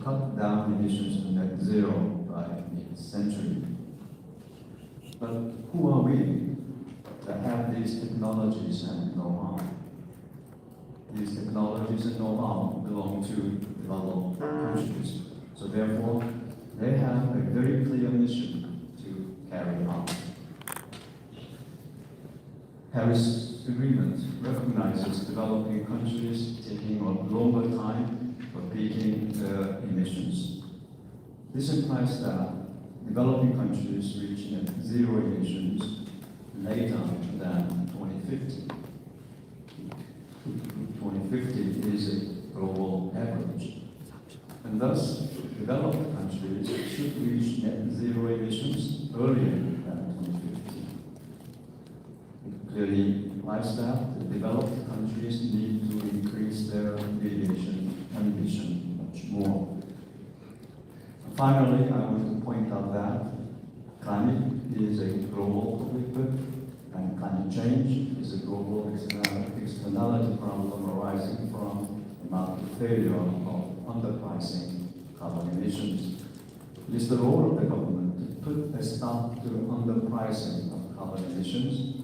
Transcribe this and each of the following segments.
cut down emissions to net zero by mid-century. But who are we that have these technologies and know-how? These technologies and know-how belong to developed countries. So therefore, they have a very clear mission to carry out. Paris Agreement recognizes developing countries taking a longer time for peaking their emissions. This implies that developing countries reach net zero emissions later than 2050. 2050 is a global average. And thus, developed countries should reach net zero emissions earlier than 2050. It clearly implies that the developed countries need to increase their aviation ambition much more. Finally, I want to point out that climate is a global public good, and climate change is a global externality problem arising from the market failure of underpricing carbon emissions. It is the role of the government to put a stop to underpricing of carbon emissions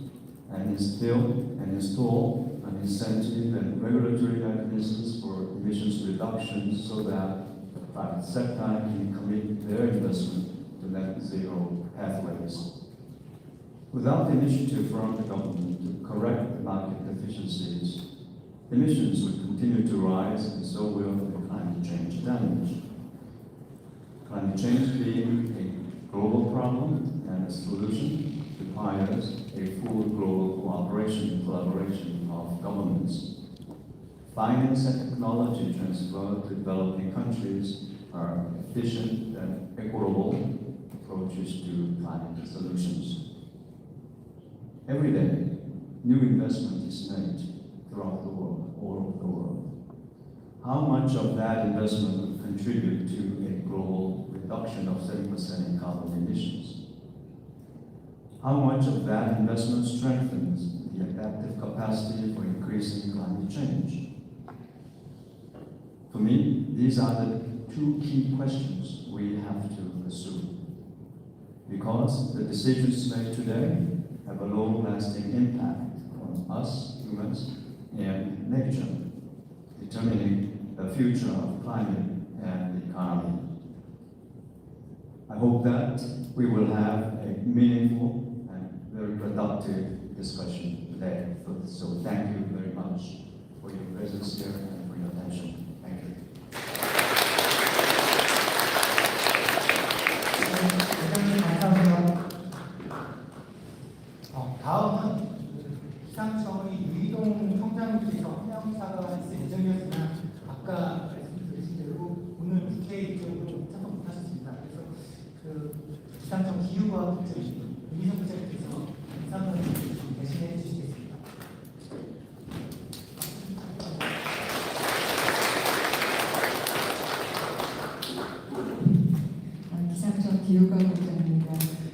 and install an incentive and regulatory mechanisms for emissions reductions so that the private sector can commit their investment to net zero pathways. Without the initiative from the government to correct the market deficiencies, emissions will continue to rise, and so will the climate change damage. Climate change being a global problem and a solution requires a full global collaboration of governments. Finance and technology transfer to developing countries are efficient and equitable approaches to climate solutions. Every day, new investment is made throughout the world, all over the world. How much of that investment will contribute to a global reduction of 7% in carbon emissions? How much of that investment strengthens the adaptive capacity for increasing climate change? For me, these are the two key questions we have to pursue. Because the decisions made today have a long-lasting impact on us, humans, and nature, determining the future of climate and the economy. I hope that we will have a meaningful and very productive discussion today. So thank you very much for your presence here and for your attention. Thank you. 다음은 기상청의 유이동 청장님께서 환영사가 있을 예정이었으나 아까 말씀드린 대로 오늘 국회 일정으로 참석 못하셨습니다. 그래서 기상청 기후과학국장님 유이성 부장님께서 인사문을 대신해 주시겠습니다. 기상청 기후과학국장입니다.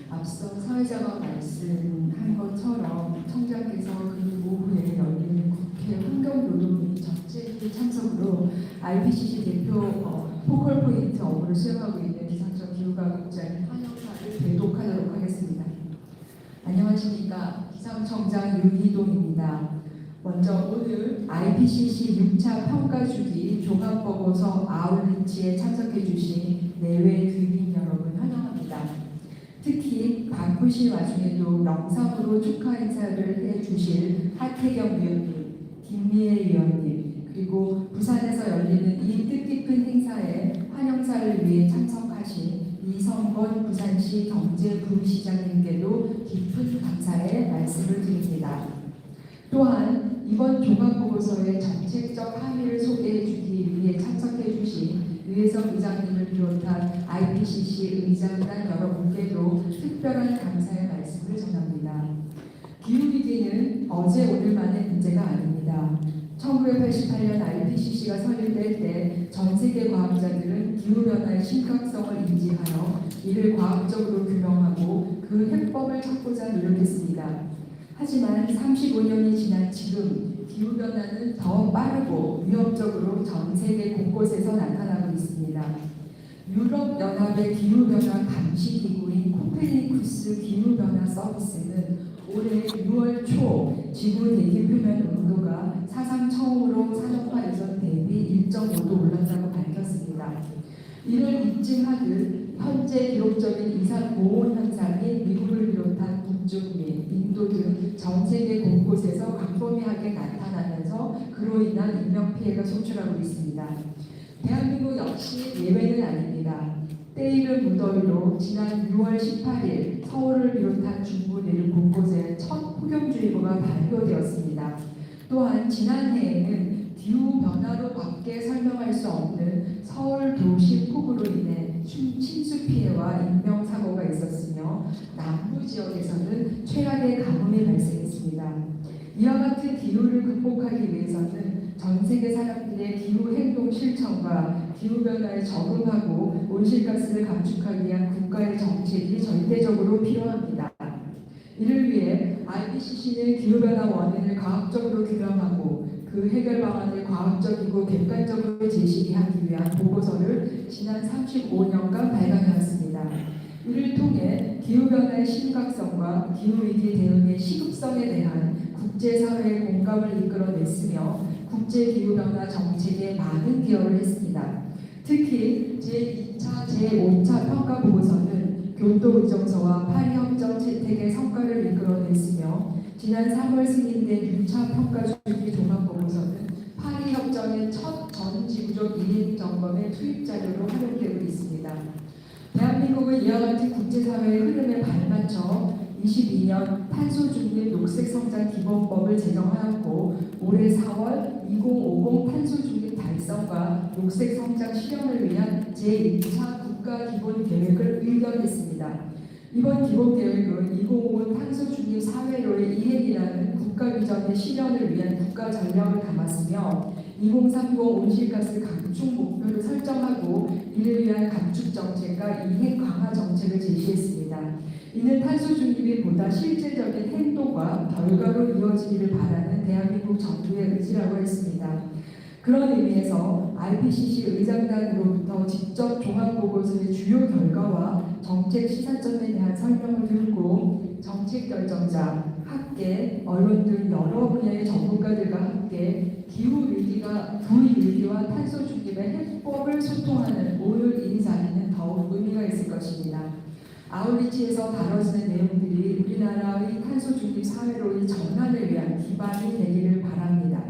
앞서 사회자가 말씀한 것처럼 청장께서 그리고 오후에 열리는 국회 환경노동위 전체의 참석으로 IPCC 대표 포컬 포인트 업무를 수행하고 있는 기상청 기후과학국장님 환영사를 대독하도록 하겠습니다. 안녕하십니까. 기상청장 윤희동입니다. 먼저 오늘 IPCC 6차 평가주기 종합보고서 아웃리치에 참석해 주신 내외 귀빈 여러분 환영합니다. 특히 바쁘신 와중에도 영상으로 축하 인사를 해주실 하태경 위원님, 김미애 위원님, 그리고 부산에서 열리는 이 뜻깊은 행사에 환영사를 위해 참석하신 이성건 부산시 경제부시장님께도 깊은 감사의 말씀을 드립니다. 또한 이번 종합보고서의 정책적 함의를 소개해주기 위해 참석해주신 유해석 의장님을 비롯한 IPCC 의장단 여러분께도 특별한 감사의 말씀을 전합니다. 기후위기는 어제 오늘만의 문제가 아닙니다. 1988년 IPCC가 설립될 때 전 세계 과학자들은 기후변화의 심각성을 인지하여 이를 과학적으로 규명하고 그 해법을 찾고자 노력했습니다. 하지만 35년이 지난 지금 기후변화는 더 빠르고 위협적으로 전 세계 곳곳에서 나타나고 있습니다. 있습니다. 유럽연합의 기후변화 감시기구인 코페르니쿠스 기후변화 서비스는 올해 6월 초 지구 대기표면 온도가 사상 처음으로 사정화 이전 대비 1.5도 올랐다고 밝혔습니다. 이를 입증하듯 현재 기록적인 이상 고온 현상이 미국을 비롯한 북중미, 인도 등 전 세계 곳곳에서 광범위하게 나타나면서 그로 인한 인명피해가 속출하고 있습니다. 대한민국 역시 예외는 아닙니다. 때이른 무더위로 지난 6월 18일 서울을 비롯한 중부 내륙 곳곳에 첫 폭염주의보가 발표되었습니다. 또한 지난해에는 기후변화로밖에 설명할 수 없는 서울 도시 폭우로 인해 침수 피해와 인명사고가 있었으며 남부 지역에서는 최악의 가뭄이 발생했습니다. 이와 같은 기후를 극복하기 위해서는 전 세계 사람들의 기후행동 실천과 기후변화에 적응하고 온실가스를 감축하기 위한 국가의 정책이 절대적으로 필요합니다. 이를 위해 IPCC는 기후변화 원인을 과학적으로 규명하고 그 해결 방안을 과학적이고 객관적으로 제시하기 위한 보고서를 지난 35년간 발간해왔습니다. 이를 통해 기후변화의 심각성과 기후위기 대응의 시급성에 대한 국제사회의 공감을 이끌어냈으며 국제기후변화 정책에 많은 기여를 했습니다. 특히 제2차, 제5차 평가보고서는 교토의정서와 파리협정 채택의 성과를 이끌어냈으며 지난 3월 승인된 6차 평가주기 종합보고서는 파리협정의 첫 전지구적 이행 점검의 투입 자료로 활용되고 있습니다. 대한민국은 이와 같은 국제사회의 흐름에 발맞춰 22년 탄소중립 녹색성장 기본법을 제정하였고 올해 4월 2050 탄소중립 달성과 녹색성장 실현을 위한 제2차 국가기본계획을 의결했습니다. 이번 기본계획은 2050 탄소중립 사회로의 이행이라는 국가비전의 실현을 위한 국가전략을 담았으며 2030 온실가스 감축 목표를 설정하고 이를 위한 감축 정책과 이행 강화 정책을 제시했습니다. 이는 탄소 중립이 보다 실질적인 행동과 결과로 이어지기를 바라는 대한민국 정부의 의지라고 했습니다. 그런 의미에서 IPCC 의장단으로부터 직접 종합보고서의 주요 결과와 정책 시사점에 대한 설명을 듣고 정책 결정자, 학계, 언론 등 여러 분야의 전문가들과 함께 기후위기와 탄소 중립의 해법을 소통하는 오늘 이 자리는 더욱 의미가 있을 것입니다. 아웃리치에서 다뤄지는 내용들이 우리나라의 탄소 중립 사회로의 전환을 위한 기반이 되기를 바랍니다.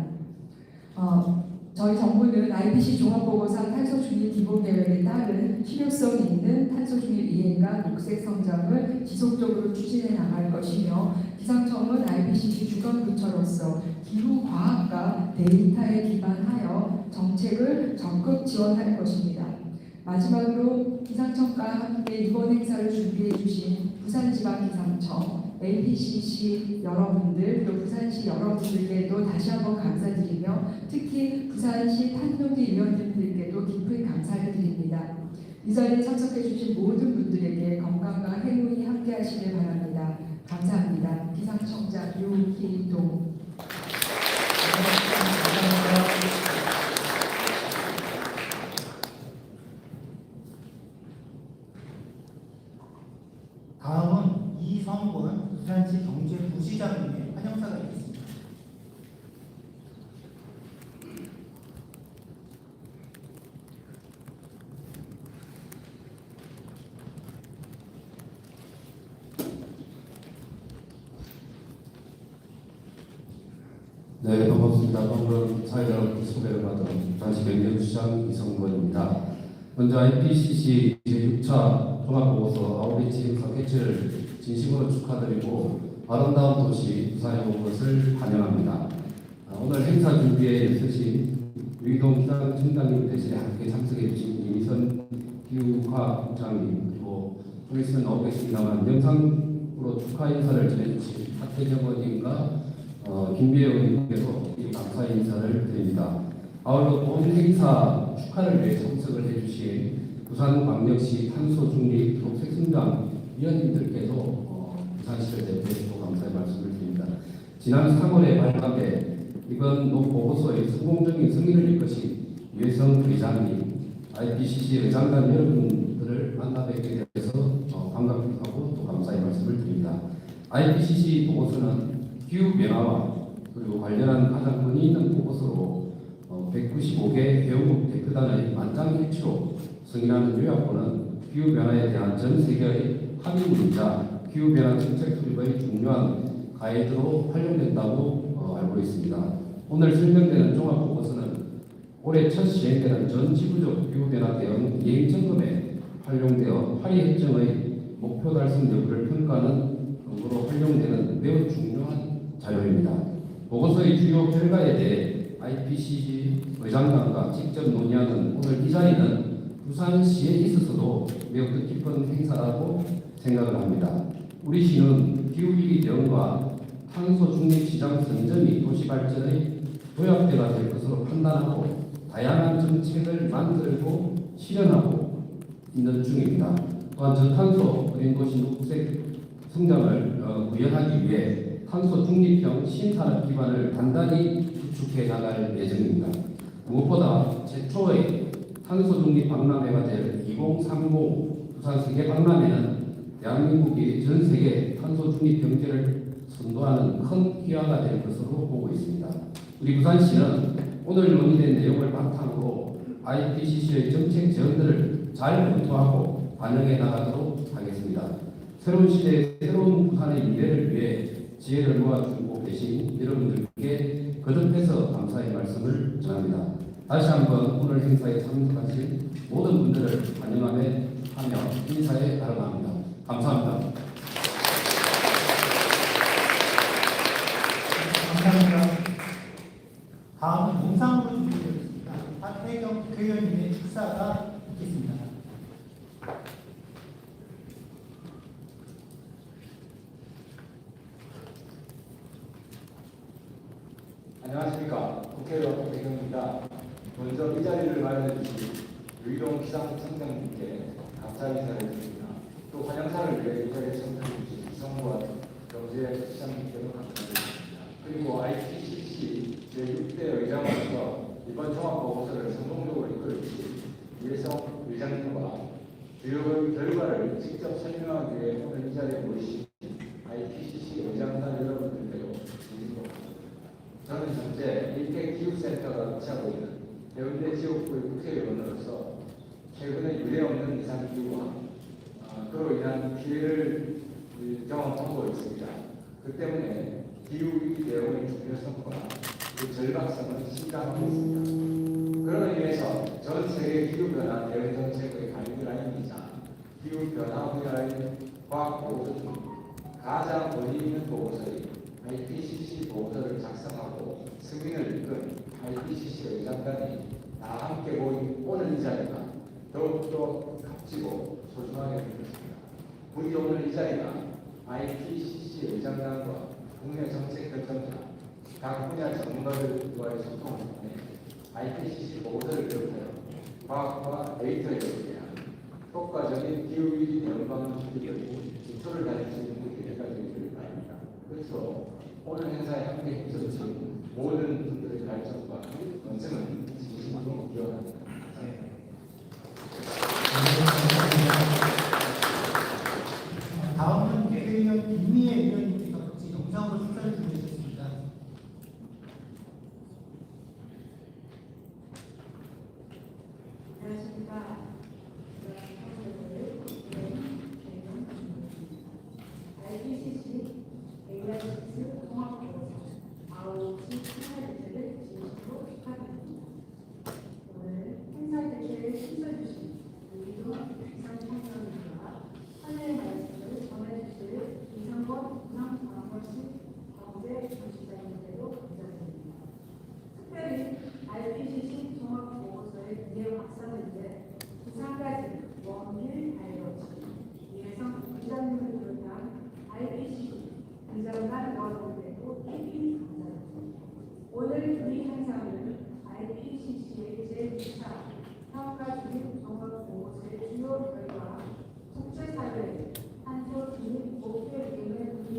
저희 정부는 IPCC 종합보고서 탄소 중립 기본계획에 따른 실효성 있는 탄소 중립 이행과 녹색 성장을 지속적으로 추진해 나갈 것이며 기상청은 IPCC 주관부처로서 기후과학과 데이터에 기반하여 정책을 적극 지원할 것입니다. 마지막으로 기상청과 함께 이번 행사를 준비해 주신 부산지방기상청, IPCC 여러분들, 또 부산시 여러분들께도 다시 한번 감사드리며 특히 부산시 탄노기 위원님들께도 깊은 감사를 드립니다. 이 자리에 참석해 주신 모든 분들에게 건강과 행운이 함께 하시길 바랍니다. 감사합니다. 기상청장 유희동. 다음은 이성권 부산시 경제부시장님의 환영사가 있겠습니다. 네, 반갑습니다. 오늘 사회자로 소개를 받은 부산시 경제부시장 이성권입니다. 먼저 IPCC 제6차 종합보고서 아웃리치 행사 개최를 진심으로 축하드리고 아름다운 도시 부산에 온 것을 환영합니다. 오늘 행사 준비에 애쓰신 유희동 기상청장님 대신에 함께 참석해 주신 이미선 기후과국장님 그리고 좀 있으면 나오겠습니다만 영상으로 축하 인사를 전해주신 하태경 의원님과 김비혜 의원님께서 감사 인사를 드립니다. 아울러 본 행사 축하를 위해 참석을 해주신 부산광역시 탄소중립 녹색성장 위원님들께도 부산시를 대표해서 감사의 말씀을 드립니다. 지난 3월에 발간된 이번 보고서의 성공적인 승리를 이끄신 유혜성 회장님, IPCC 의장단 여러분들을 만나 뵙게 돼서 반갑고 또 감사의 말씀을 드립니다. IPCC 보고서는 기후변화와 그리고 관련한 가장 권위 있는 보고서로 195개 회원국 대표단의 만장일치로 승인하는 요약본은 기후변화에 대한 전 세계의 합의문이자 기후변화 정책 수립의 중요한 가이드로 활용된다고 알고 있습니다. 오늘 설명되는 종합보고서는 올해 첫 시행되는 전 지구적 기후변화 대응 예행점검에 활용되어 파리 협정의 목표 달성 여부를 평가하는 근거로 활용되는 매우 중요한 자료입니다. 보고서의 주요 결과에 대해 IPCC 의장단과 직접 논의하는 오늘 이 자리는 부산시에 있어서도 매우 뜻깊은 행사라고 생각을 합니다. 우리 시는 기후위기 대응과 탄소 중립 시장 선점이 도시 발전의 도약대가 될 것으로 판단하고 다양한 정책을 만들고 실현하고 있는 중입니다. 또한 저탄소 그린도시 녹색 성장을 구현하기 위해 탄소 중립형 신산업 기반을 단단히 구축해 나갈 예정입니다. 무엇보다 최초의 탄소 중립 박람회가 될 2030 부산 세계 박람회는 대한민국이 전 세계 탄소 중립 경제를 선도하는 큰 기회가 될 것으로 보고 있습니다. 우리 부산시는 오늘 논의된 내용을 바탕으로 IPCC의 정책 제언들을 잘 검토하고 반영해 나가도록 하겠습니다. 새로운 시대의 새로운 부산의 미래를 위해 지혜를 모아주고 계신 여러분들께 거듭해서 감사의 말씀을 전합니다. 다시 한번 오늘 행사에 참석하신 모든 분들을 환영하며 인사에 바라봅니다. 감사합니다. 감사합니다. 다음은 영상으로 준비되어 있습니다. 박혜경 국회의원님의 축사가 있겠습니다. 안녕하십니까. 국회의원 박혜경입니다. 먼저 이 자리를 마련해 주신 유일용 기상청장님께 감사 인사를 드립니다. 또 환영사를 위해 이 자리에 참석해 주신 이성권 경제시장님께도 감사드립니다. 그리고 IPCC 제6대 의장으로서 이번 종합보고서를 성공적으로 이끌어 주신 이혜성 의장님과 주요 결과를 직접 설명하기 위해 오늘 이 자리에 모이신 IPCC 의장단 여러분들께도 저는 현재 일대 기후센터가 위치하고 있는 해운대 지역구의 국회의원으로서 최근에 유례없는 이상기후와 그로 인한 피해를 경험하고 있습니다. 그 때문에 기후위기 대응의 중요성과 그 절박성을 심각하고 있습니다. 그로 인해서 전 세계 기후변화 대응 정책의 가이드라인이자 기후변화 분야의 과학보고서 중 가장 권위 있는 보고서인 IPCC 보고서를 작성하고 승인을 이끈 IPCC 의장단이 다 함께 모인 오늘 이 자리가 더욱더 값지고 소중하게 되었습니다. 부디 오늘 이 자리가 IPCC 의장단과 국내 정책 결정자, 각 분야 전문가들과의 소통을 통해 IPCC 보고서를 비롯하여 과학과 데이터에 대한 효과적인 기후위기 대응 방안 준비를 기초를 다질 수 있는 기회가 되기를 바랍니다. 그래서 오늘 행사에 함께 해주신 모든 분들의 발전과 원성은 진심으로 기원합니다. 다음은 국회의원 김미애 의원님께서 같이 영상으로 축사를 준비하셨습니다. 안녕하십니까. IPCC 제6차 종합보고서 아웃리치 생활대책을 진심으로 축하드립니다. 오늘 행사 대회에 힘써주신 유일용 기상청장님과 환영의 말씀을 전해주실 이성권 부산관광시 경제부시장님께도 감사드립니다. 특별히 IPCC 종합보고서의 내용 박사는데 부산까지 원길 달려오신 이혜성 부장님을 비롯한 IPCC 의장단 여러분께도 깊이 감사드립니다. 오늘 이 행사는 IPCC의 제6차 평가주기 종합보고서의 주요 결과, 국제사회의 탄소 중립 목표 이행의 분위,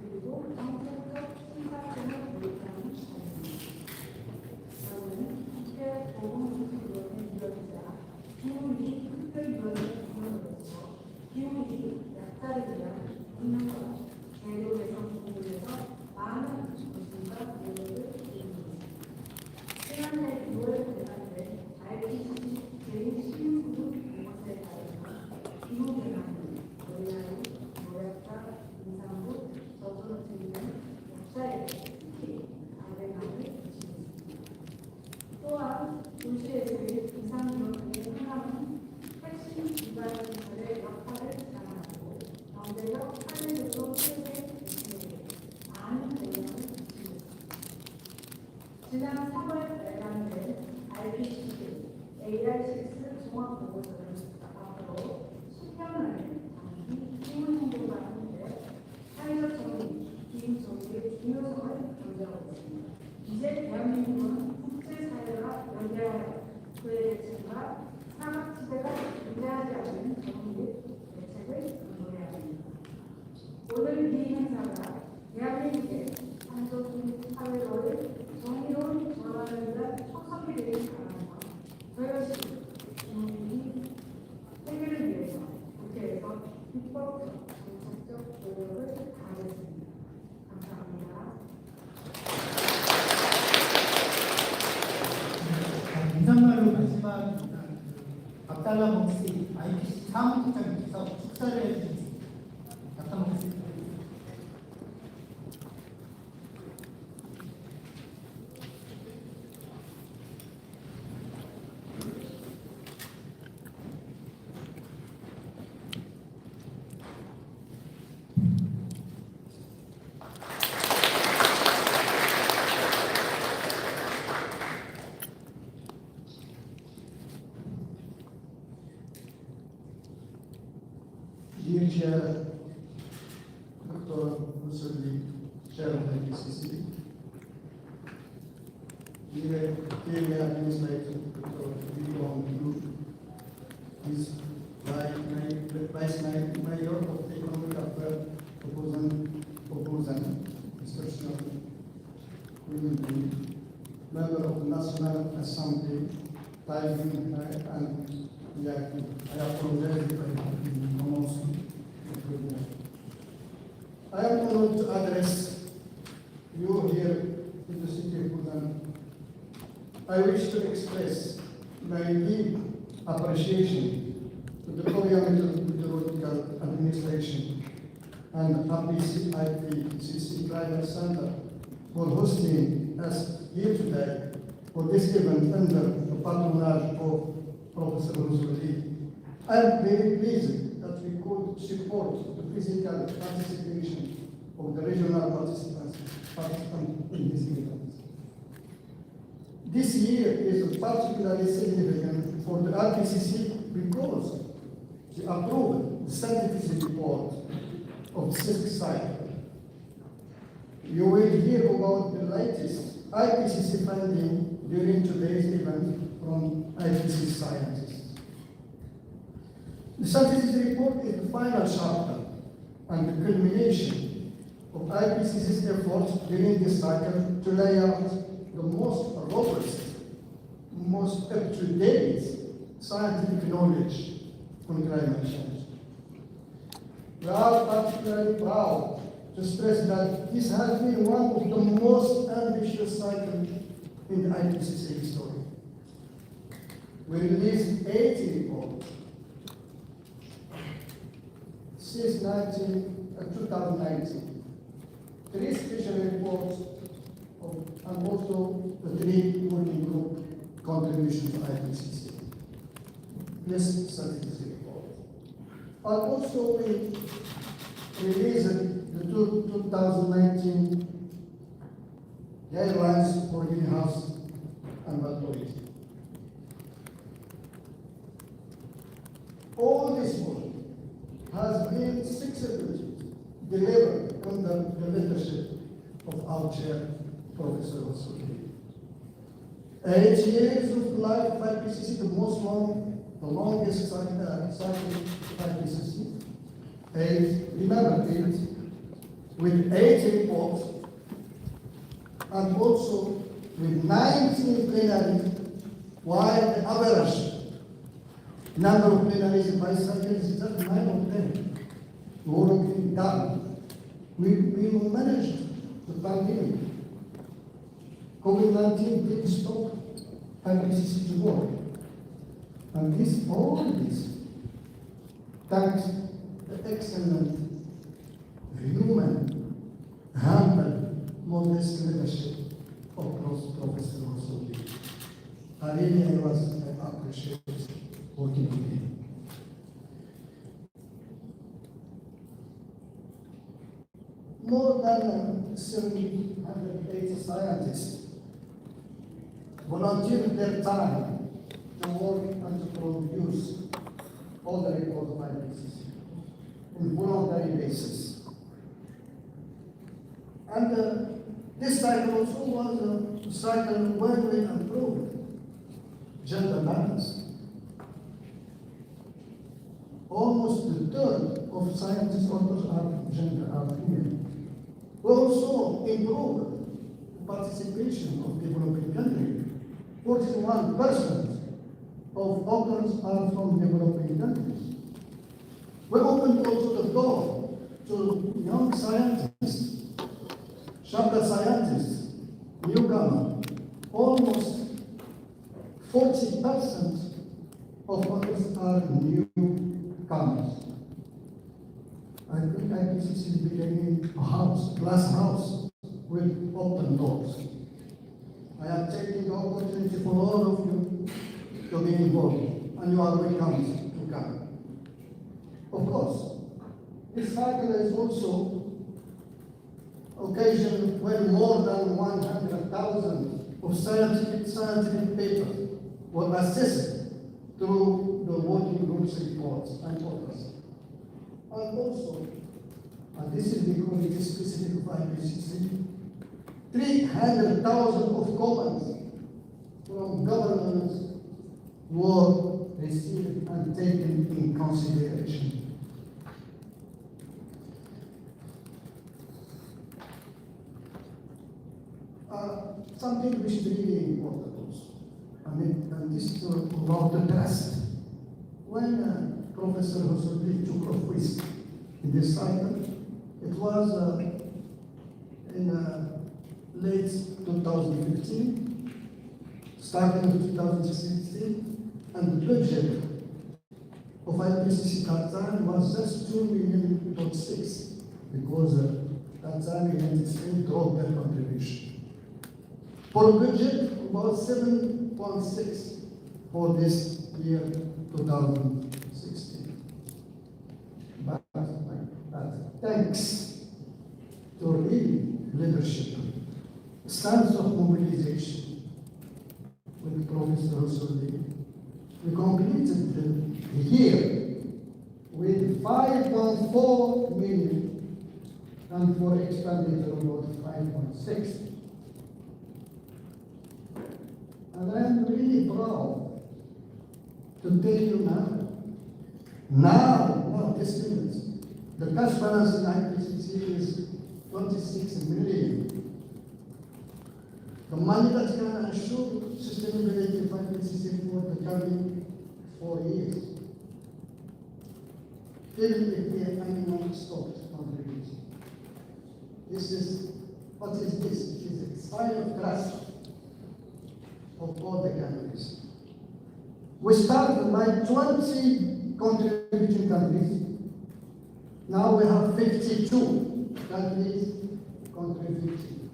그리고 정책적 심사점을 보여주는 시간입니다. 저는 국회 보건복지위원회 위원이자 종합보고서를 앞으로 10년을 장기 실무 공부와 함께 사회적 정의, 기후 정의의 중요성을 강조하고 있습니다. 이제 대한민국은 국제사회가 연대하여 그의 대책과 사각지대가 존재하지 않는 정의 및 대책을 강조해야 합니다. 오늘 이 행사가 대한민국의 탄소 중립 사회로의 정의로운 전환을 위한 촉성이 되길 바랍니다. 저희가 국민이 해결을 위해서 국회에서 입법적, 정책적 노력을 다하겠습니다. 감사합니다. 인사말로 마지막 박달라 목씨 IPCC 사무국장님께서 축사를 해주셨습니다. 박달라 목씨. Dear Chair, Dr. Mussolini, Chair of the IPCC, dear Area Administrator, Dr. William is Vice Mayor of the Economic Affairs Proposal, Instructional Committee, Member of the National Assembly, Typing and Reacting. I apologize if I have been pronouncing it. I am honored to address you here in the city of Busan. I wish to express my deep appreciation to the Korean Meteorological Administration and IPCC Climate Center for hosting us here today for this event under the patronage of Professor Mussolini. I am very pleased that we could support the physical participation of the regional participants in this event. This year is particularly significant for the IPCC because they approved the scientific report of the 6th cycle. You will hear about the latest IPCC finding during today's event from IPCC scientists. The scientific report is the final chapter and the culmination of IPCC's efforts during this cycle to lay out the most robust, most up-to-date scientific knowledge on climate change. We are particularly proud to stress that this has been one of the most ambitious cycles in the IPCC history. We released 80 reports since 2019, 3 special reports, and also the 3 working group contributions to IPCC. This scientific report. And also we released the 2019 guidelines for greenhouse inventory. All this work has been successfully delivered under the leadership of our chair, Professor Mussolini. 8 years of life of IPCC, the longest cycle of IPCC. 8, with 8 reports, and also with 19 plenaries, while the average number of plenaries by cycle is just 9 or 10. Working done. We managed the pandemic. COVID-19 didn't stop IPCC to work. And all this, thanks to the excellent human, humble, modest leadership of Professor Mussolini. I appreciate working with him. More than 780 scientists volunteered their time to work and to produce daily basis. And this cycle also was a cycle where we improved gender balance. Almost a third of scientists authors are gender, are female. We also improved participation of developing countries. 41% of authors are from developing countries. We opened also the door to young scientists, sharper scientists, newcomers. Almost 40% of authors are newcomers. I think IPCC is becoming a house, glass house with open doors. I am taking the opportunity for all of you to be involved, and you are welcome to come. Of course, this cycle is also occasion when more than 100,000 of scientific papers were assessed through the working groups reports and others. And also, and this is because it is specific of IPCC, 300,000 of comments from governments were received and taken in consideration. Something which is really important also. I mean, and this is about the trust. When Professor Hosseini took office in this cycle, it was in late 2015, starting of 2016, and the budget of IPCC that time was just 2.6 million, because that time the United States dropped their contribution. For a budget about 7.6 for this year 2016. But thanks to really leadership, stance of mobilization with Professor Hosseini, we completed the year with 5.4 million and for expenditure about 5.6. And I am really proud to tell you now, this minute, the cash balance in IPCC is 26 million. The money that can ensure sustainability of IPCC for the coming 4 years. Even if anyone stopped contributing. What is this? It is a sign of trust of all the countries. We started by 20 contributing countries. Now we have 52 countries contributing.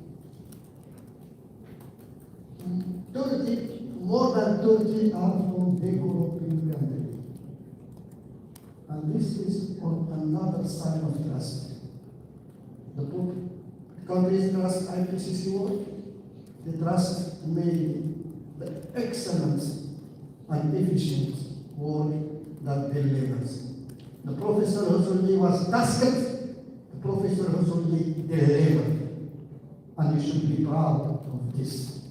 30, more than 30 are from developing countries. And this is on another sign of trust. The countries trust IPCC work, they trust mainly the excellent and efficient work that delivers. The Professor Hosseini was tasked, the Professor Hosseini delivered, and you should be proud of this.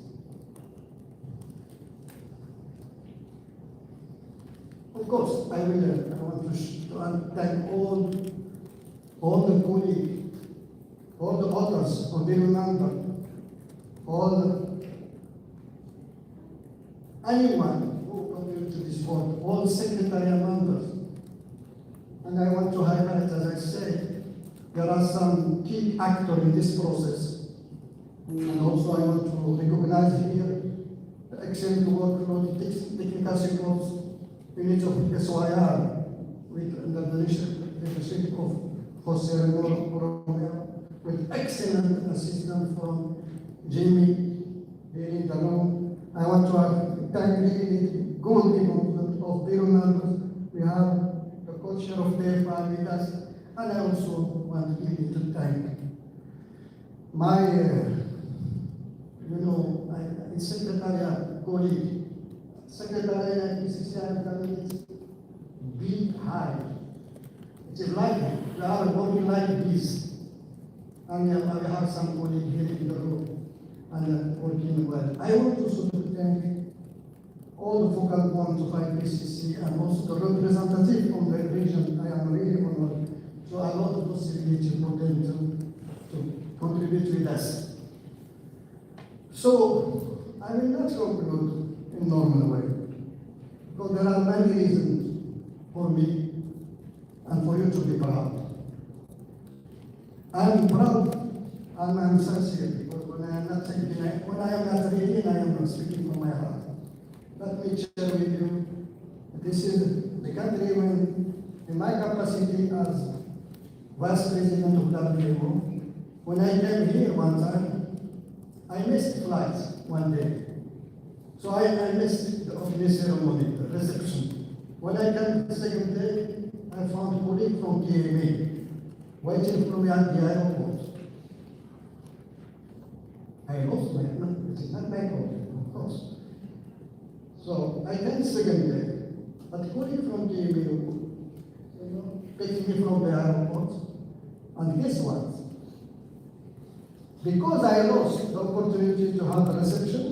Of course, I want to thank all the colleagues, all the authors, or the member, anyone who contributed to this work, all secretariat members. And I want to highlight, as I said, there are some key actors in this process. And also I want to recognize here the excellent work from the technical supports unit of SYR, under the leadership of Jose Romero, with excellent assistance from Jamie here in the room. I want to thank really good involvement of their members. We have the co-chair of their with us, and I also want really to thank my, secretariat colleague, secretariat IPCC, big high. It is like we are working like this. And I have some colleagues here in the room and working well. I want also to thank all the focal points of IPCC and also the representative from the region. I am really honored to allow the possibility for them to contribute with us. So, I will not conclude in normal way, because there are many reasons for me and for you to be proud. I'm proud and I'm sincere, because when I am not thinking, when I am not reading, I am not speaking from my heart. Let me share with you, this is the country in my capacity as Vice President of WHO. When I came here one time, I missed flights one day. So I missed the opening ceremony, the reception. When I came the second day, I found a colleague from TMA waiting for me at the airport. I lost my number, it's not my problem, of course. So I came the second day, but a colleague from TMA, picked me from the airport, and guess what? Because I lost the opportunity to have a reception,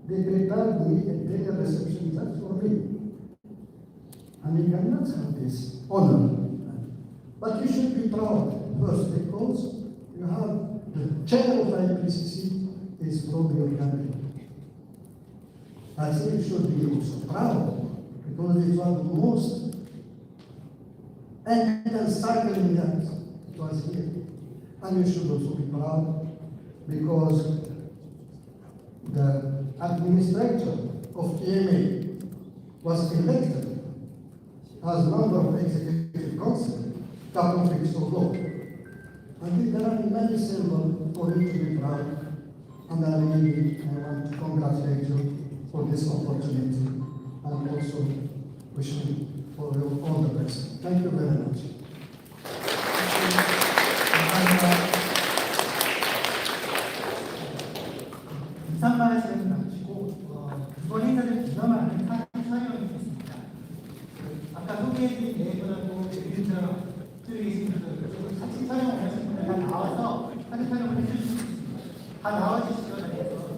they prepared me a bigger reception just for me. And you cannot have this honor. But you should be proud first, because you have the chair of IPCC is from your country. I think you should be also proud, because it was the most encircling that it was here. And you should also be proud, because the administrator of TMA was elected as member of the Executive Council a couple of weeks ago. I think there are many symbols for you to be proud, and I want to congratulate you for this opportunity, and also wish you for all the best. Thank you very much. 인사 말씀 마치고 이번 행사를 기념하는 사진 촬영이 있습니다. 아까 소개해드린 네분하고 인사드리겠습니다. 사진 촬영 하신 분들 다 나와서 사진 촬영을 해주실 수 있습니다. 다 나와주시죠. 자리에서.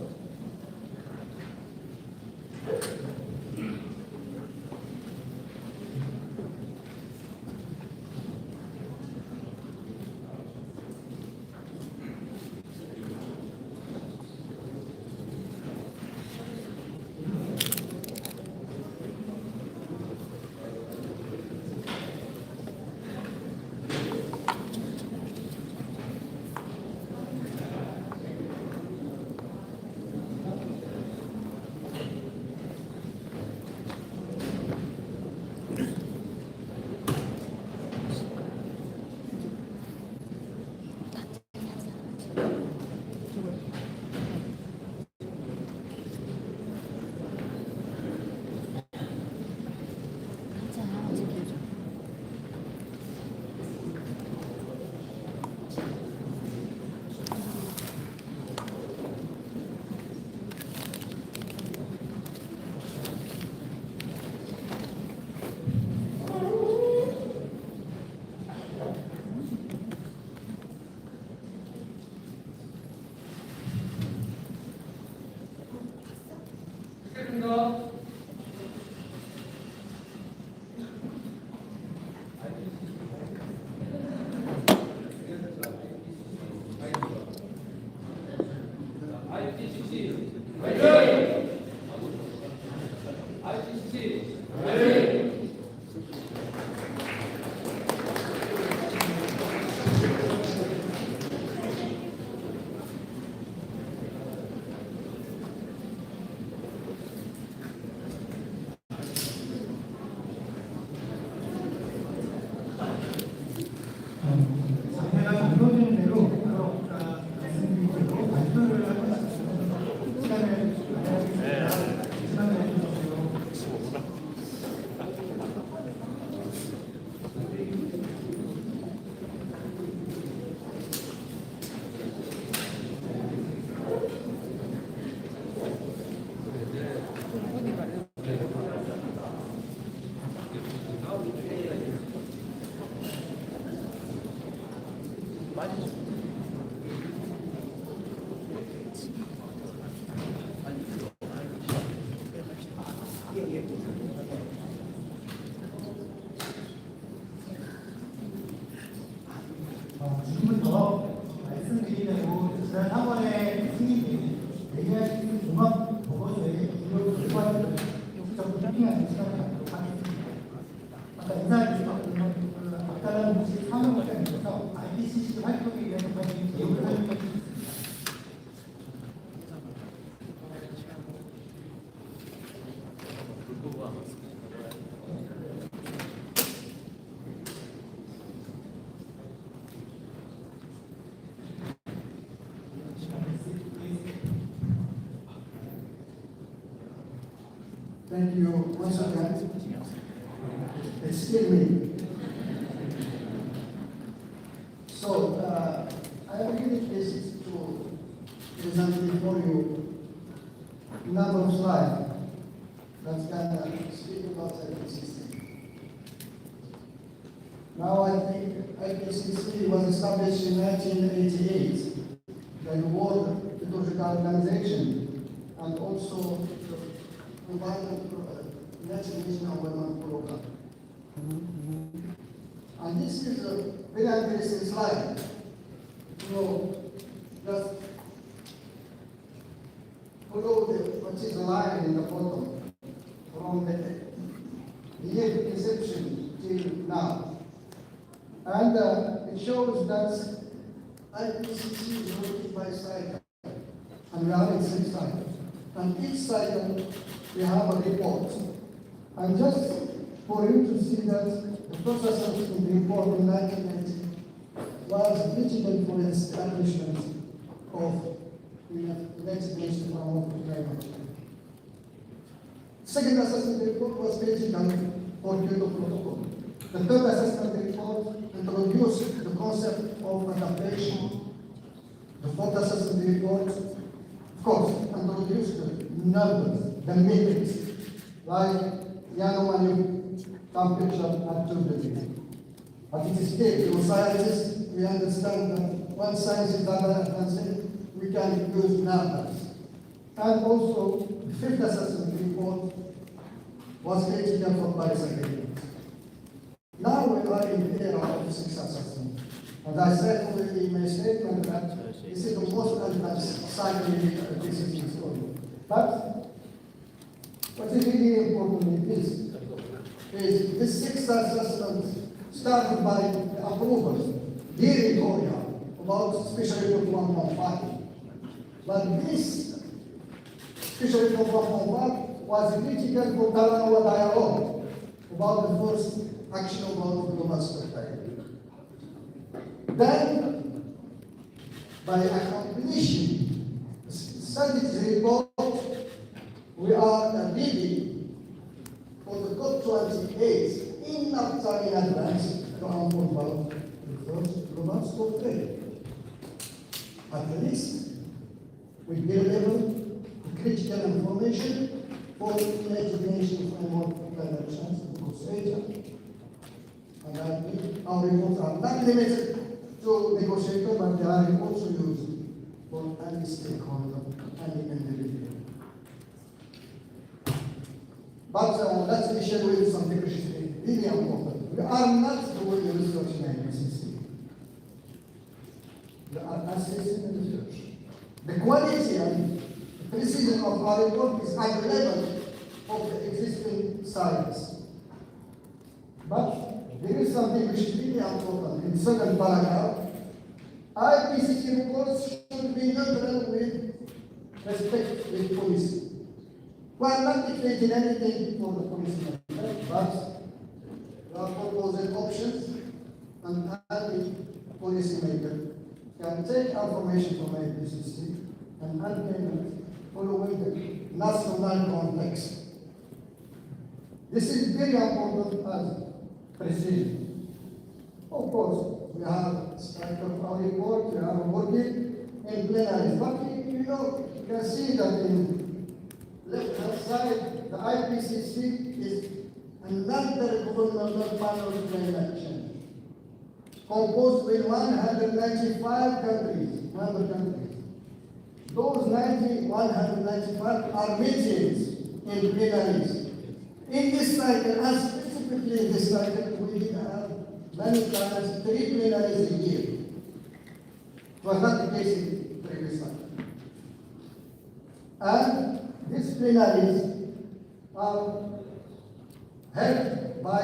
조금 더 말씀드리려고 지난 3월에 승인된 AIPCC 종합보고서의 주요 결과를 직접 브리핑하는 시간을 갖도록 하겠습니다. 아까 인사해 주셨던 박다란 혹시 사무국장님께서 IPCC 활동에 위해서 가진 계획을 설명해 주셨습니다. Thank you once again. Excuse me. So, I am really pleased to present before you a number of slides that can speak about IPCC. Now, I think IPCC was established in 1988 by the World Meteorological Organization and also National Women Program. And this is a very interesting slide. You know, just follow what is the line in the bottom from the year inception till now. And it shows that IPCC is working by cycle. And we are in 6 cycles. And each cycle we have a report. And just for you to see that the first assessment report in 1990 was critical for the establishment of the United Nations Framework Climate Change. Second assessment report was critical for Kyoto Protocol. The third assessment report introduced the concept of adaptation. The fourth assessment report, of course, introduced the numbers, the metrics, like the anomaly temperature at 2 degrees. But it is clear, you scientists, we understand that one science is advancing, we can use numbers. And also, the fifth assessment report was critical for Paris Agreement. Now we are in the era of 6 assessment. And I said already in my statement that this is the most advanced scientific decision story. But what is really important is this 6 assessment started by the approvals here in Korea about special report 1.5. But this special report 1.5 was critical for Talanoa dialogue about the first action about global security. Then, by accomplishing the studies report, we are ready for the COP28 enough time in advance to inform about the first global scope trade. At least, we deliver the critical information for the United Nations Framework for Climate Change negotiator. And I think our reports are not limited to negotiator, but they are also used for any stakeholder, any individual. But let me share with you some differences, really important. We are not doing the research in IPCC. We are assessing the research. The quality and precision of our report is at the level of the existing science. But there is something which is really important in second paragraph. IPCC reports should be neutral with respect with policy. We are not dictating anything for the policy, but we are proposing options, and any policymaker can take information from IPCC and implement following the national context. This is very important as precision. Of course, we have start of our report, we are working in plenary, but you can see that in left-hand side, the IPCC is another governmental panel of climate change. composed with 195 countries, member countries. Those 195 are meetings in plenaries. In this cycle, and specifically in this cycle, we have many times 3 plenaries a year. It was not the case in the previous cycle. And these plenaries are held by,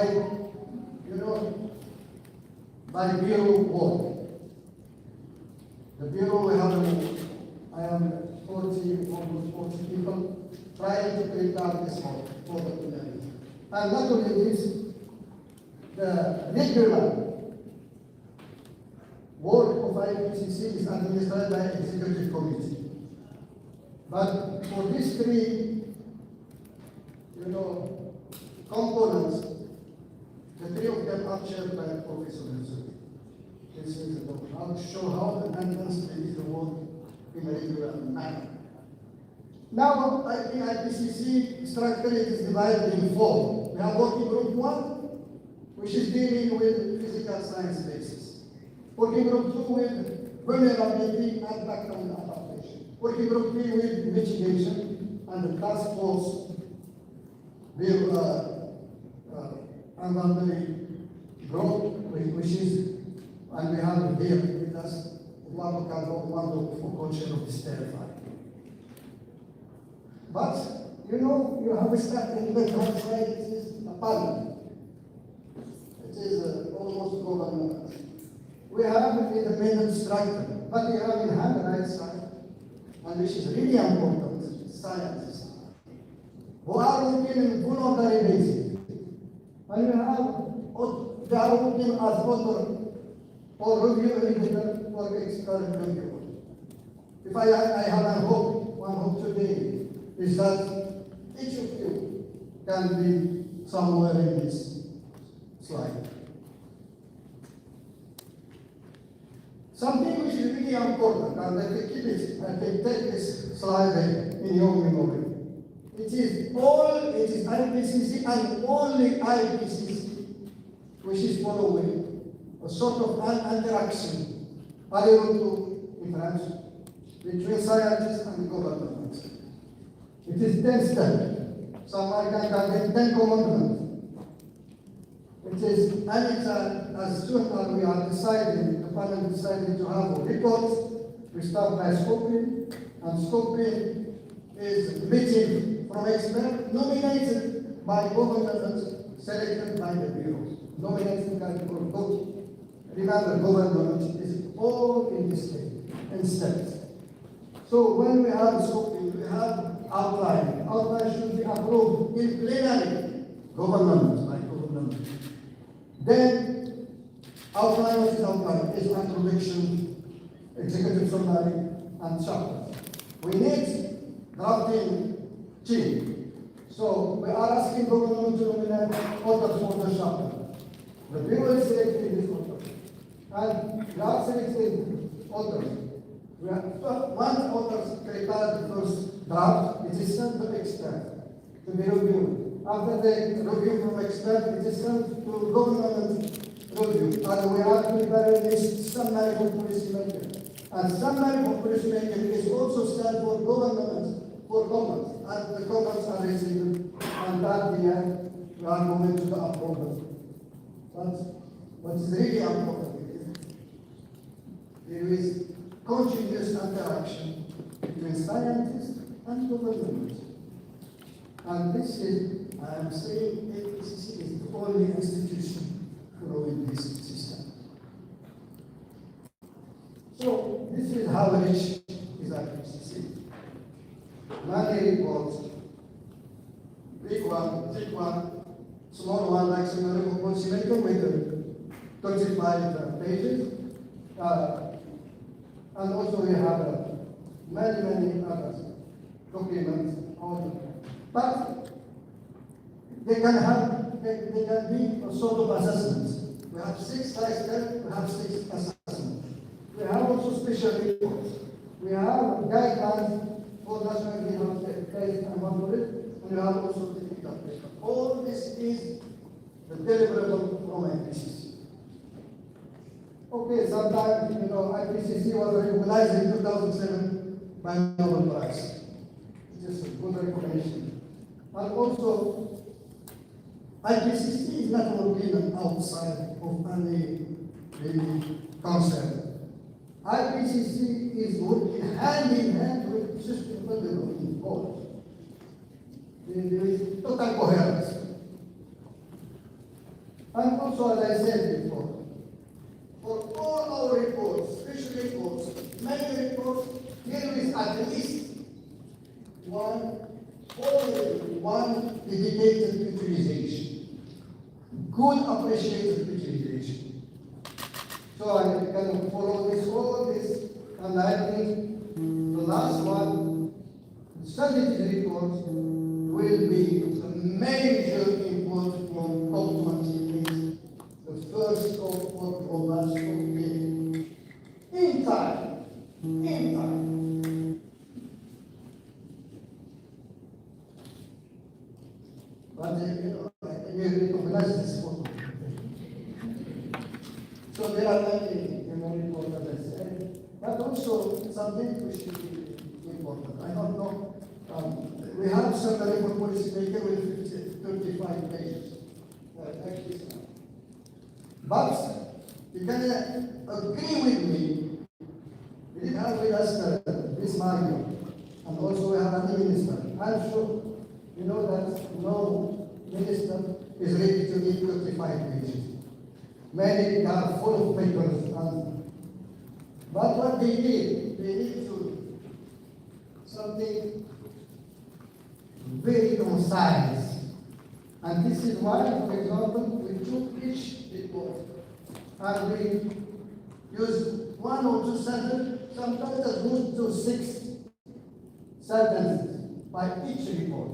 by Bureau work. The Bureau, I am 40, almost 40 people trying to prepare this for the plenaries. And not only this, the regular work of IPCC is administered by Executive Committee. But for these 3, components, the 3 of them are chaired by Professor Nelson. This is how to show how the amendments is the work in a regular manner. Now, in IPCC structure it is divided in 4. We have working group 1, which is dealing with physical science basis. Working group 2 with vulnerability and background adaptation. Working group 3 with mitigation and the task force with group, which is, and we have here with us one for culture of this terrified. But you have a starting left-hand side, it is a parliament. It is almost government. We have an independent structure, but we have in hand the right side, and which is really important, scientists, who are working in voluntary basis. And we have, they are working as author or review editor or expert reviewer. If I have one hope today is that each of you can be somewhere in this slide. Something which is really important, and I can take this slide in your memory. It is IPCC and only IPCC which is following a sort of an interaction in France between scientists and government. It is 10 steps. Some are can 10 commandments. It is anytime, as soon as we are deciding, the panel decided to have a report, we start by scoping, and scoping is meeting from experts nominated by government, selected by the bureaus. Nominated by the bureau. Remember, government is all in this state, in steps. So when we have scoping, we have outline. Outline should be approved in plenary, government, by government. Then, outline, what is outline? Is introduction, executive summary, and chapter. We need drafting team. So we are asking government to nominate authors for the chapter. The bureau is selecting this author. And we are selecting authors. We have one author prepared the first draft, it is sent to expert to be reviewed. After the review from expert, it is sent to government review. And we are preparing this summary for policymaker. And summary for policymaker is also sent for government for comments. And the comments are received. And at the end, we are going to the approval. But what is really important is there is continuous interaction between scientists and government. And this is, I am saying, IPCC is the only institution following this system. So, this is how rich is IPCC. Many reports, big one, small one, like summary of policymaker with 25 pages. And also we have many other documents. But they can be a sort of assessments. We have 6 lifestyles, we have 6 assessments. We have also special reports. We have guidelines for national greenhouse gas and monitoring, and we have also technical paper. All this is the deliverable from IPCC. Okay, sometimes, IPCC was recognized in 2007 by Nobel Prize. Just a good recognition. And also, IPCC is not working outside of any concern. IPCC is working hand in hand with sustainable development goals. There is total coherence. And also, as I said before, for all our reports, special reports, many reports, there is at least one dedicated utilization, good appreciated utilization. So I can follow all this, and I think the last one, strategy report, will be a major input for COP28, the first COP for global warming. In time. But you recognize this photo. So there are many more important, as I said, but also something which is important. I don't know. We have summary for policymaker with 35 pages. Actually, but you can agree with me. We did have with us this Mario, and also we have another minister. I'm sure you know that no minister is ready to give 35 pages. Many are full of papers. But what they need to something very concise. And this is why, for example, we took each report and we use 1 or 2 sentences, sometimes it goes to 6 sentences by each report.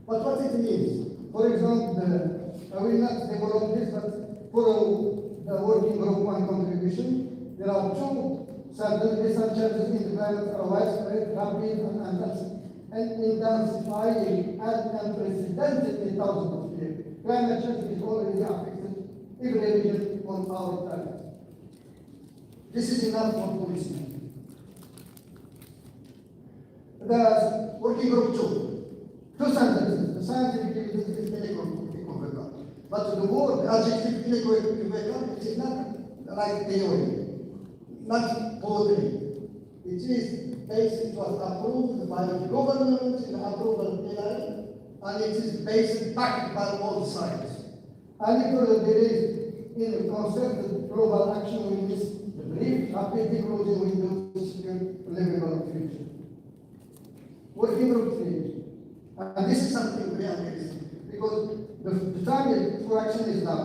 But what it means, for example, I will not develop this, but for the working group 1 contribution, there are 2 sentences, changes in the climate are widespread, rapid, and intensifying and unprecedented in thousands of years. Climate change is already affecting every region on our planet. This is enough for policy. The working group 2 sentences. The scientific evidence is inequitable. But the word adjective inequitable is not like theory, not poetry. It is based, it was approved by the government in approval period, and it is based backed by all sides. And if there is in the concept of global action with this belief, rapidly closing windows to livable future. Working group 3. And this is something very amazing, because the time for action is now.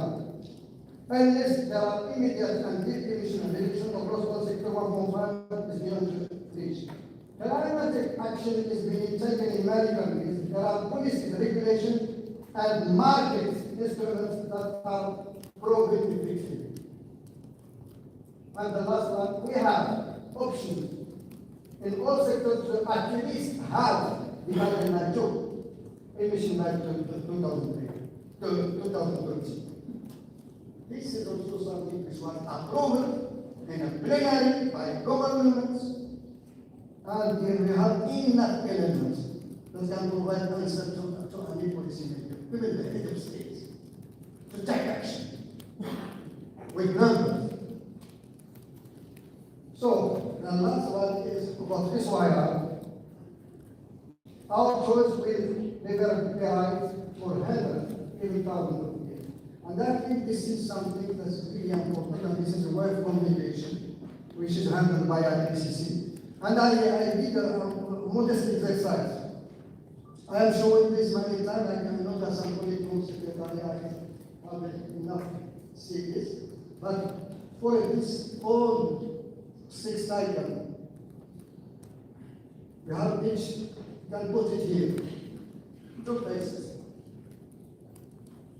Unless there are immediate and deep emission reduction across all sector 1.5 is beyond reach. Climatic action is being taken in many countries. There are policies, regulations, and market instruments that are proven effective. And the last one, we have options in all sectors to at least have divided by 2 emission by 2030. This is also something which was approved in a plenary by governments, and here we have enough elements that can provide answer to any policymaker, even the head of states, to take action with numbers. So the last one is about Israel. Our choice will never be right for heaven every thousand of years. And I think this is something that's really important, and this is a way of communication which is handled by IPCC. And I did a modest exercise. I am showing this many times. I can note that some colleagues from secretary I have enough see this. But for this all 6 items, we have each, you can put it here, 2 places.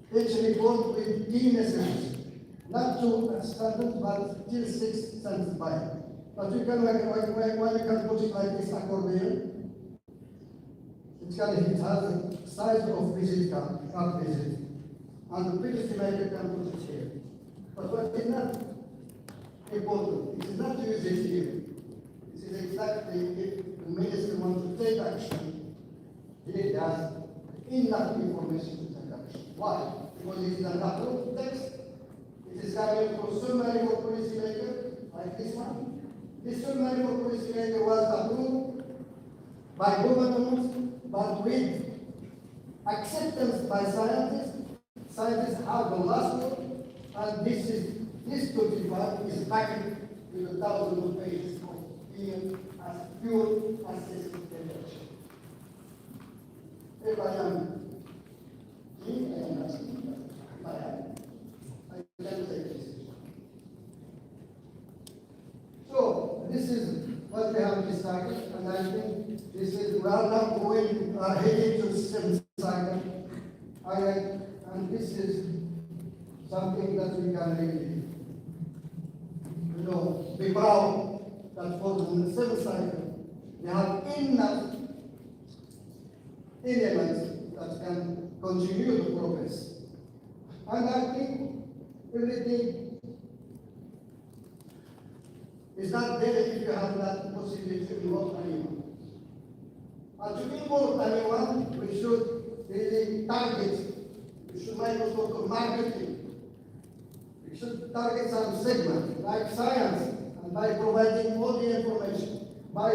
Each report with key messages, not 2 sentences, but till 6 sentences by. But you can, when you can put it like this accordion, it has the size of visit card visit. And the policymaker can put it here. But what is not important. It is not to use it here. This is exactly if the minister wants to take action, he has enough information to take action. Why? Because it is an approved text. It is coming from summary for policymaker, like this one. This summary for policymaker was approved by government, but with acceptance by scientists. Scientists have the last word, and this 25 is backed with 1,000 pages of pure assessment information. If I am me, I am asking, if I am, I can say this. So this is what we have decided, and I think this is we are now going heading to seventh cycle. And this is something that we can really, be proud that for the seventh cycle we have enough elements that can continue the progress. And I think everything is not there if you have that possibility to involve anyone. And to involve anyone, we should really target. We should make a sort of marketing. We should target some segment, like science, and by providing all the information, by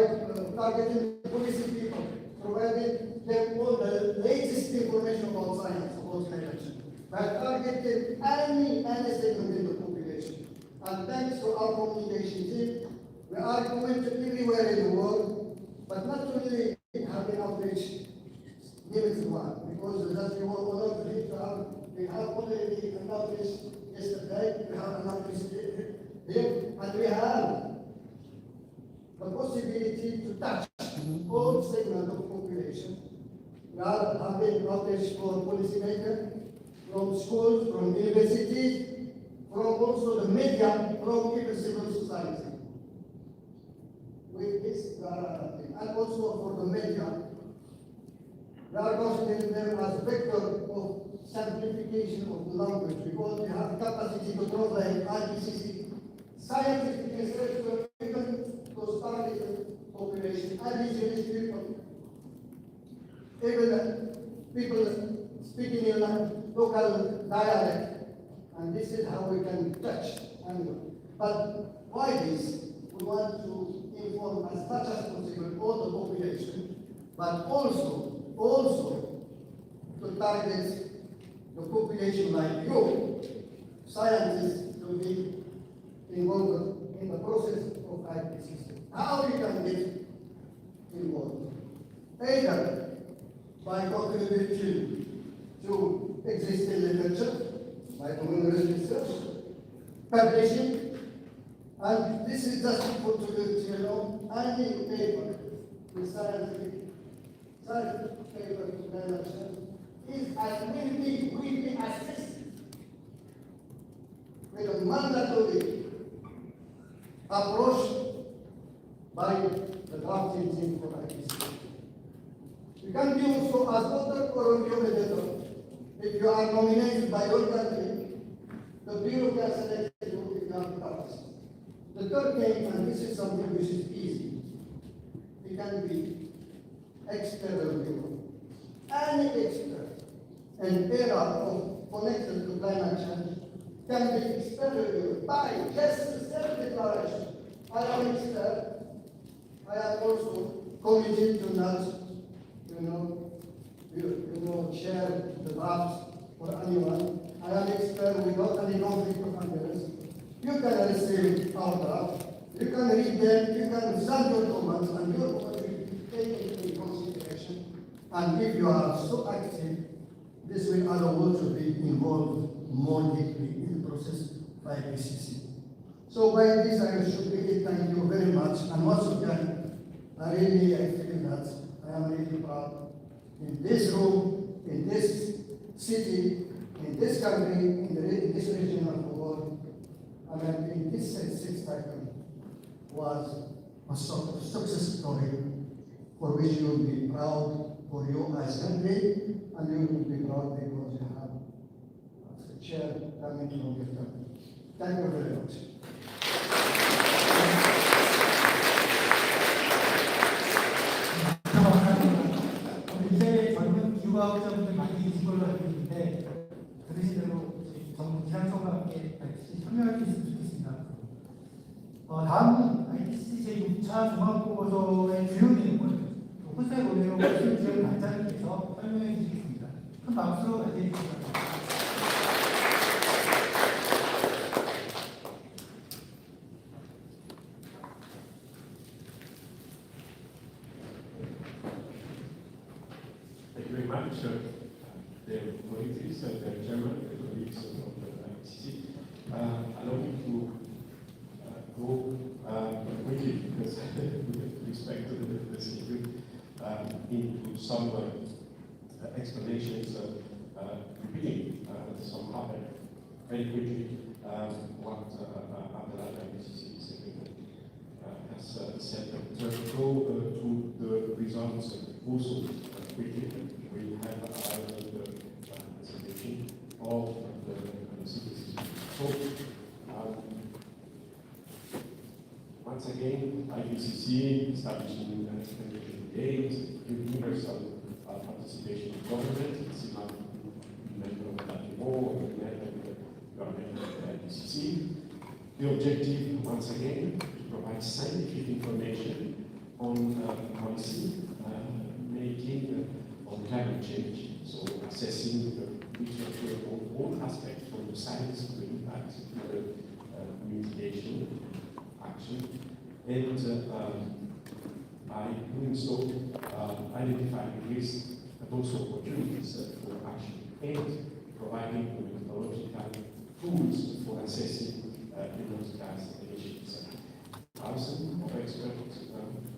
targeting policy people, providing them all the latest information about science, about climate change, by targeting any segment in the population. And thanks to our communication team, we are going to everywhere in the world, but not only having outreach limited one, because as you all know, we have already an outreach yesterday, we have an outreach here, and we have the possibility to touch all segments of population. We are having outreach for policymakers, from schools, from universities, from also the media, from even civil society. With this, and also for the media, we are considering them as vector of simplification of the language, because we have capacity to provide IPCC scientific research to even those targeted population, indigenous people, even people speaking in a local dialect, and this is how we can touch. But why this? We want to inform as much as possible all the population, but also to target the population like you, scientists, to be involved in the process of IPCC. How we can get involved? Either by contributing to existing literature, by doing research, publishing, and this is just for to any paper with scientific paper to climate change is will be assessed with a mandatory approach by the drafting team for IPCC. You can be also as author or review editor. If you are nominated by your country, the Bureau can select you if you have capacity. The third thing, and this is something which is easy, it can be external viewer. Any expert and era of connected to climate change can be external viewer by just self-declaration. I am an expert. I am also committed to not, share the drafts for anyone. I am an expert without any conflict of interest. You can receive our draft, you can read them, you can send your comments, and your comments will be taken into consideration. And if you are so active, this will allow you to be involved more deeply in the process of IPCC. So by this, I should really thank you very much. And once again, I feel that I am really proud in this room, in this city, in this country, in this region of the world. I mean, in this sixth cycle was a sort of success story for which you will be proud for you as a country, and you will be proud because you have a chair coming from your country. Thank you very much. 함께 같이 참여할 수 있으면 좋겠습니다. 다음은 IPCC 제6차 종합보고서의 주요 내용을 혼세 논의로 지원 단장님께서 설명해 주시겠습니다. 큰 박수로 맞이해 주시기 바랍니다. Thank you very much, the committees, the chairman, the colleagues of the IPCC. Allow me to go quickly, because with respect to the schedule, into some explanations, repeating somehow very quickly what the IPCC secretary has said. To go to the results also quickly. We have the presentation of the citizens. So, once again, IPCC established in 2008, universal participation of government. It's not member of that law, government of IPCC. The objective, once again, to provide scientific information on policy making on climate change, so assessing all aspects from the science to the impact to the mitigation action, and by doing so, identifying risks but also opportunities for action, and providing methodological tools for assessing greenhouse gas emissions. Thousands of experts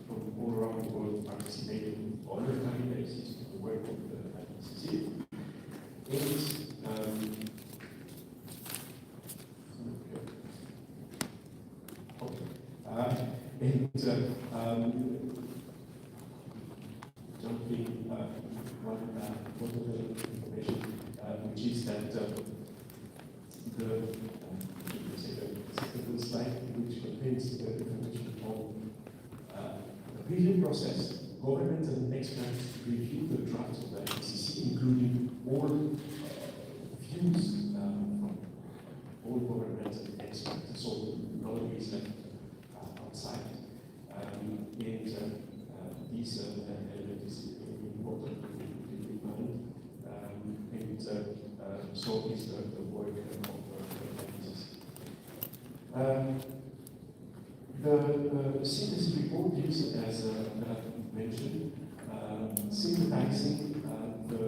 from all around the world participating on a timely basis in the work of the IPCC. Jumping one information, which is that the second slide, which contains the information on the review process. Government and experts review the drafts of the IPCC, including all views from all government and experts, so nobody is left outside. And this element is important to keep in mind. So is the work of the synthesis report is, as mentioned, synthesizing the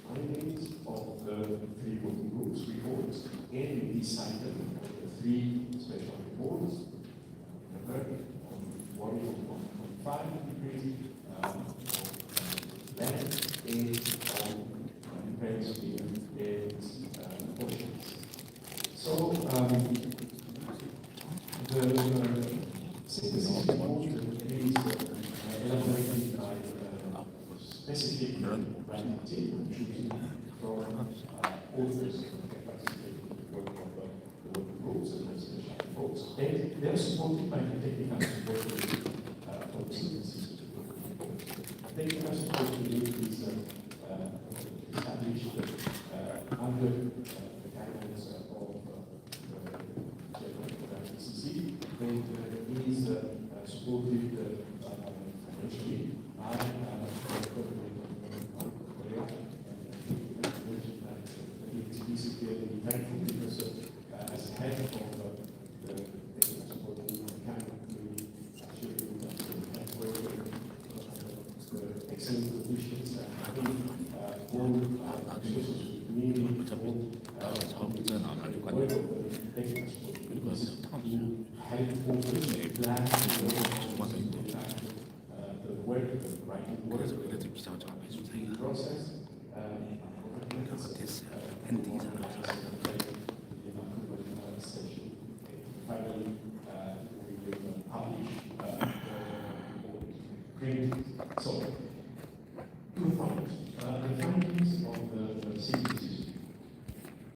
findings of the three working groups reports, and we decided on the three special reports. One on 5 degrees, land, and hemisphere, and oceans. So the synthesis report is elaborated by specific writing, choosing from authors that participate in the work of the working groups and the special reports. And they are supported by the technical support for the synthesis report. Technical support is established under the guidance of the IPCC, and is supported financially by the government of Korea. It is very thankful because as head of the technical support, we can really assure you that we have worked the excellent conditions and having all resources needed to work of the technical support. Because you help also plan the work, the writing work, the process, finally,